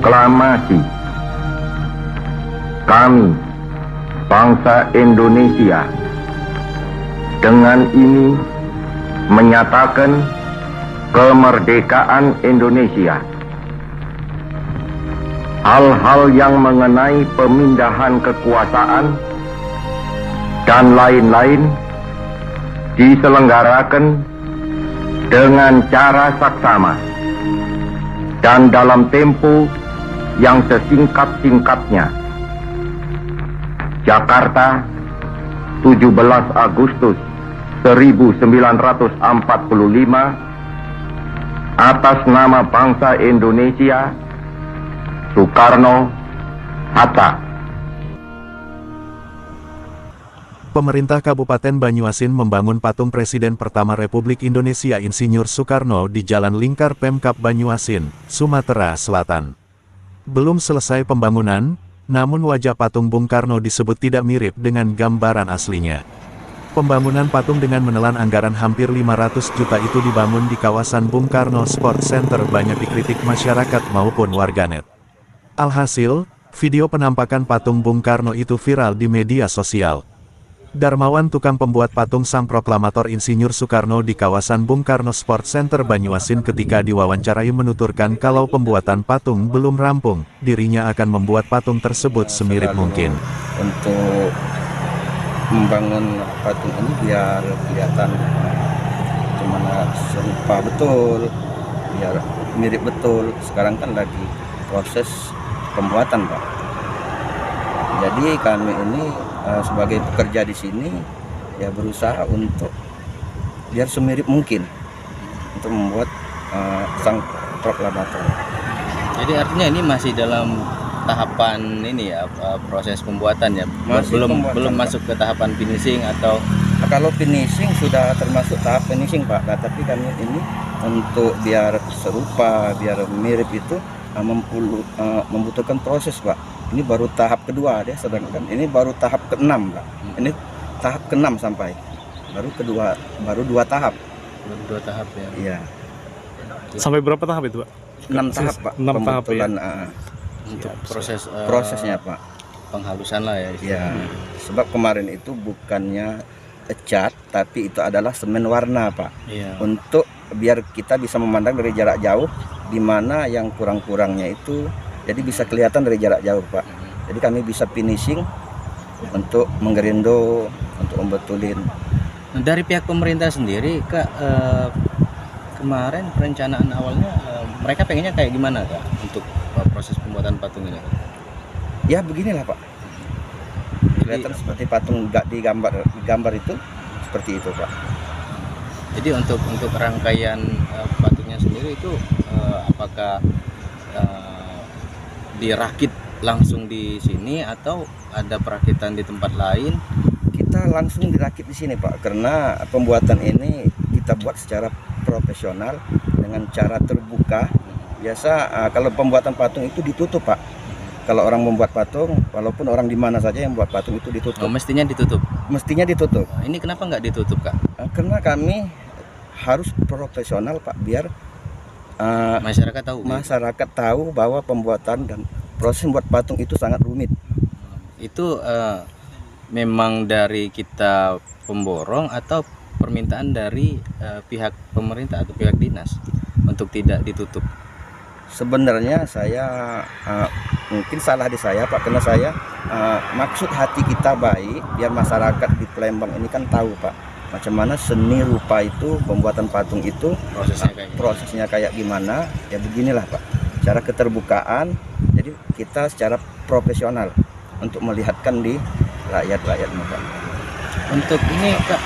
Proklamasi. Kami, bangsa Indonesia, dengan ini menyatakan kemerdekaan Indonesia. Hal-hal yang mengenai pemindahan kekuasaan dan lain-lain diselenggarakan dengan cara saksama dan dalam tempo yang sesingkat-singkatnya. Jakarta, 17 Agustus 1945, atas nama bangsa Indonesia, Soekarno-Hatta. Pemerintah Kabupaten Banyuasin membangun patung Presiden pertama Republik Indonesia Insinyur Soekarno di Jalan Lingkar Pemkab Banyuasin, Sumatera Selatan. Belum selesai pembangunan, namun wajah patung Bung Karno disebut tidak mirip dengan gambaran aslinya. Pembangunan patung dengan menelan anggaran hampir 500 juta itu dibangun di kawasan Bung Karno Sport Center banyak dikritik masyarakat maupun warganet. Alhasil, video penampakan patung Bung Karno itu viral di media sosial. Darmawan, tukang pembuat patung sang proklamator Insinyur Soekarno di kawasan Bung Karno Sport Center Banyuasin, ketika diwawancarai menuturkan kalau pembuatan patung belum rampung, dirinya akan membuat patung tersebut semirip mungkin. Untuk membangun patung ini biar kelihatan gimana serupa betul, biar mirip betul. Sekarang kan lagi proses pembuatan, Pak. Jadi kami ini sebagai pekerja di sini ya berusaha untuk biar semirip mungkin untuk membuat sang proklamator. Jadi artinya ini masih dalam tahapan ini ya, proses pembuatan ya, belum masuk ke tahapan finishing atau? Kalau finishing sudah termasuk tahap finishing, Pak. Nah, tapi kami ini untuk biar serupa, biar mirip itu membutuhkan proses, Pak. Ini baru tahap kedua dia, sedangkan ini baru tahap ke-6, Pak. Ini tahap ke-6 sampai. Baru dua tahap. Baru 2 tahap ya. Iya. Sampai berapa tahap itu, Pak? 6 tahap, Pak. 6 tahap ya. Untuk Prosesnya, Pak. Penghalusan lah ya. Iya. Sebab kemarin itu bukannya cat, tapi itu adalah semen warna, Pak. Iya. Untuk biar kita bisa memandang dari jarak jauh di mana yang kurang-kurangnya itu, jadi bisa kelihatan dari jarak jauh, Pak. Jadi kami bisa finishing untuk menggerindo, untuk membetulin. Nah, dari pihak pemerintah sendiri, Kak, kemarin perencanaan awalnya mereka pengennya kayak gimana, Kak, untuk proses pembuatan patung ini? Ya beginilah, Pak. Kelihatan seperti patung di gambar itu, seperti itu, Pak. Jadi untuk rangkaian patungnya sendiri itu apakah dirakit langsung di sini atau ada perakitan di tempat lain? Kita langsung dirakit di sini, Pak, karena pembuatan ini kita buat secara profesional dengan cara terbuka. Biasa kalau pembuatan patung itu ditutup, Pak. Kalau orang membuat patung, walaupun orang di mana saja yang membuat patung itu ditutup. Oh, mestinya ditutup. Mestinya ditutup. Nah, ini kenapa nggak ditutup, Kak? Karena kami harus profesional, Pak, biar Masyarakat tahu. masyarakat tahu bahwa pembuatan dan proses membuat patung itu sangat rumit. Itu memang dari kita pemborong atau permintaan dari pihak pemerintah atau pihak dinas untuk tidak ditutup? Sebenarnya saya mungkin salah di saya, Pak, karena saya maksud hati kita baik biar masyarakat di Palembang ini kan tahu, Pak, macam mana seni rupa itu, pembuatan patung itu prosesnya kayak gimana. Ya beginilah, Pak, cara keterbukaan. Jadi kita secara profesional untuk melihatkan di rakyat-rakyat, Pak. Untuk ini, Kak,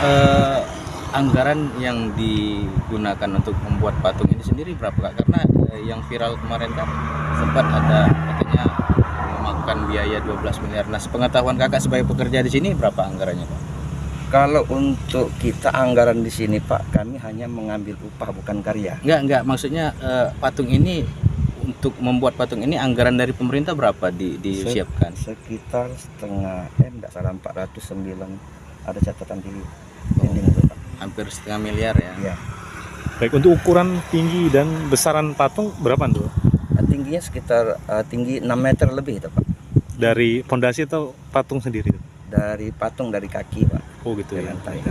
anggaran yang digunakan untuk membuat patung ini sendiri berapa, Kak? Karena yang viral kemarin kan sempat ada katanya memakan biaya 12 miliar. Nah, sepengetahuan Kakak sebagai pekerja di sini berapa anggarannya, Pak? Kalau untuk kita anggaran di sini, Pak, kami hanya mengambil upah bukan karya. Enggak, maksudnya patung ini, untuk membuat patung ini anggaran dari pemerintah berapa disiapkan? Sekitar setengah enggak salah 409, ada catatan di dinding itu, Pak. Hampir setengah miliar ya. Iya. Baik, untuk ukuran tinggi dan besaran patung berapa tuh? Tinggi tingginya sekitar tinggi 6 meter lebih itu, Pak. Dari pondasi atau patung sendiri? Dari patung, dari kaki, Pak. Oh gitu Dari ya. lantai.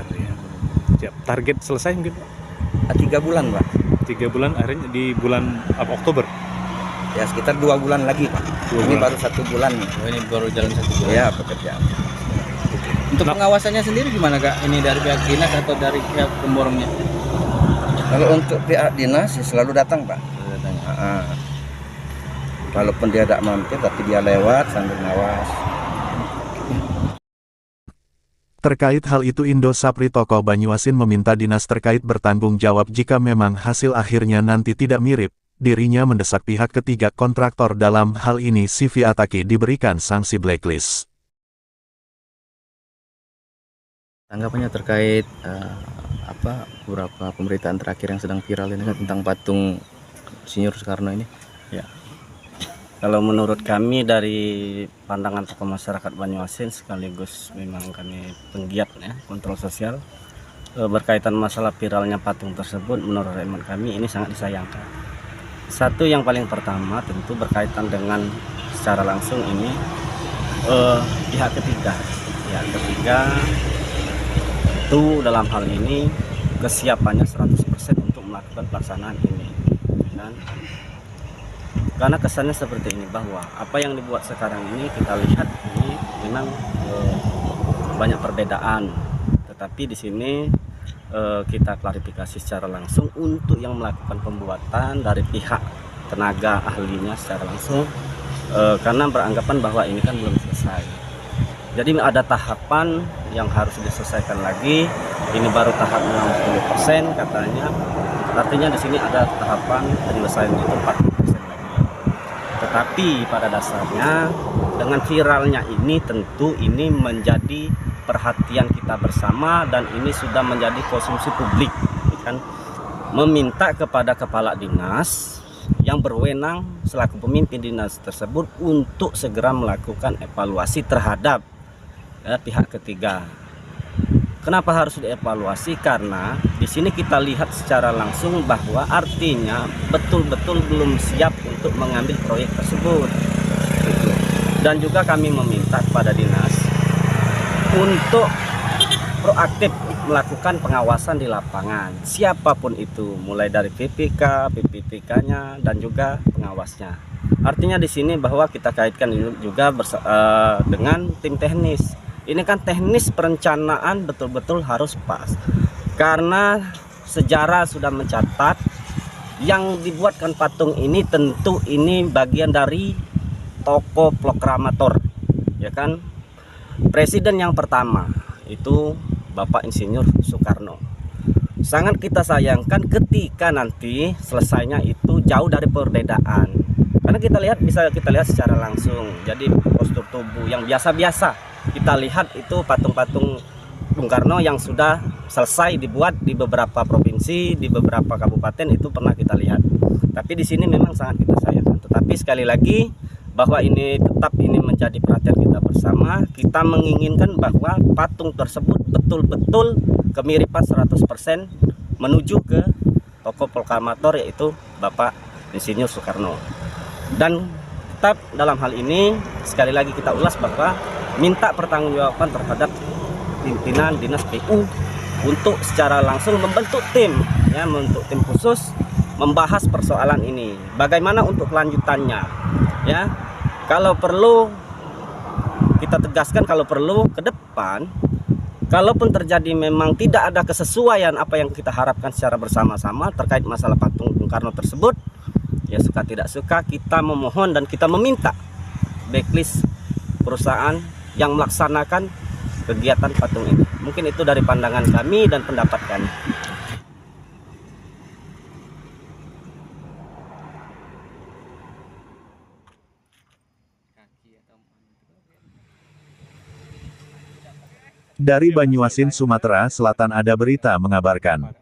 Siap. Target selesai mungkin Pak? 3 bulan, Pak. 3 bulan, akhirnya di bulan apa, Oktober? Ya sekitar 2 bulan lagi, Pak. Ini baru 1 bulan nih. Oh, ini baru jalan 1 bulan. Ya, pekerjaan. Untuk pengawasannya sendiri gimana Kak? Ini dari pihak dinas atau dari pihak pemborongnya? Kalau untuk pihak dinas ya selalu datang, Pak. Walaupun dia tidak mampir, tapi dia lewat sambil ngawas. Terkait hal itu Indo Sapri tokoh Banyuasin meminta dinas terkait bertanggung jawab jika memang hasil akhirnya nanti tidak mirip. Dirinya mendesak pihak ketiga kontraktor dalam hal ini CV Ataki diberikan sanksi blacklist. Tanggapannya terkait beberapa pemberitaan terakhir yang sedang viral ini kan tentang patung Insinyur Soekarno ini? Ya. Kalau menurut kami dari pandangan tokoh masyarakat Banyuasin sekaligus memang kami penggiat ya kontrol sosial berkaitan masalah viralnya patung tersebut, menurut hemat kami ini sangat disayangkan. Satu yang paling pertama tentu berkaitan dengan secara langsung ini pihak ketiga. Pihak ketiga itu dalam hal ini kesiapannya 100% untuk melakukan pelaksanaan ini. Dan karena kesannya seperti ini bahwa apa yang dibuat sekarang ini kita lihat ini memang banyak perbedaan, tetapi di sini kita klarifikasi secara langsung untuk yang melakukan pembuatan dari pihak tenaga ahlinya secara langsung karena beranggapan bahwa ini kan belum selesai. Jadi ada tahapan yang harus diselesaikan lagi. Ini baru tahap 60% katanya. Artinya di sini ada tahapan penyelesaian itu 40% lagi. Tetapi pada dasarnya dengan viralnya ini tentu ini menjadi perhatian kita bersama dan ini sudah menjadi konsumsi publik, kan? Meminta kepada kepala dinas yang berwenang selaku pemimpin dinas tersebut untuk segera melakukan evaluasi terhadap pihak ketiga. Kenapa harus dievaluasi? Karena di sini kita lihat secara langsung bahwa artinya betul-betul belum siap untuk mengambil proyek tersebut. Dan juga kami meminta kepada dinas untuk proaktif melakukan pengawasan di lapangan. Siapapun itu, mulai dari PPK, PPTK-nya dan juga pengawasnya. Artinya di sini bahwa kita kaitkan juga dengan tim teknis. Ini kan teknis perencanaan betul-betul harus pas. Karena sejarah sudah mencatat yang dibuatkan patung ini tentu ini bagian dari tokoh proklamator, ya kan? Presiden yang pertama itu Bapak Insinyur Soekarno. Sangat kita sayangkan ketika nanti selesainya itu jauh dari perbedaan. Karena kita lihat bisa kita lihat secara langsung. Jadi postur tubuh yang biasa-biasa kita lihat itu patung-patung Bung Karno yang sudah selesai dibuat di beberapa provinsi, di beberapa kabupaten itu pernah kita lihat. Tapi di sini memang sangat kita sayangkan. Tetapi sekali lagi bahwa ini tetap ini menjadi perhatian kita bersama. Kita menginginkan bahwa patung tersebut betul-betul kemiripan 100% menuju ke tokoh proklamator yaitu Bapak Insinyur Soekarno. Dan tetap dalam hal ini sekali lagi kita ulas bahwa minta pertanggungjawaban terhadap pimpinan dinas PU untuk secara langsung membentuk tim, ya, membentuk tim khusus membahas persoalan ini. Bagaimana untuk kelanjutannya, ya? Kalau perlu kita tegaskan, kalau perlu ke depan, kalaupun terjadi memang tidak ada kesesuaian apa yang kita harapkan secara bersama-sama terkait masalah patung Bung Karno tersebut, ya suka tidak suka kita memohon dan kita meminta backlist perusahaan yang melaksanakan kegiatan patung ini. Mungkin itu dari pandangan kami dan pendapat kami. Dari Banyuasin, Sumatera Selatan ada berita mengabarkan.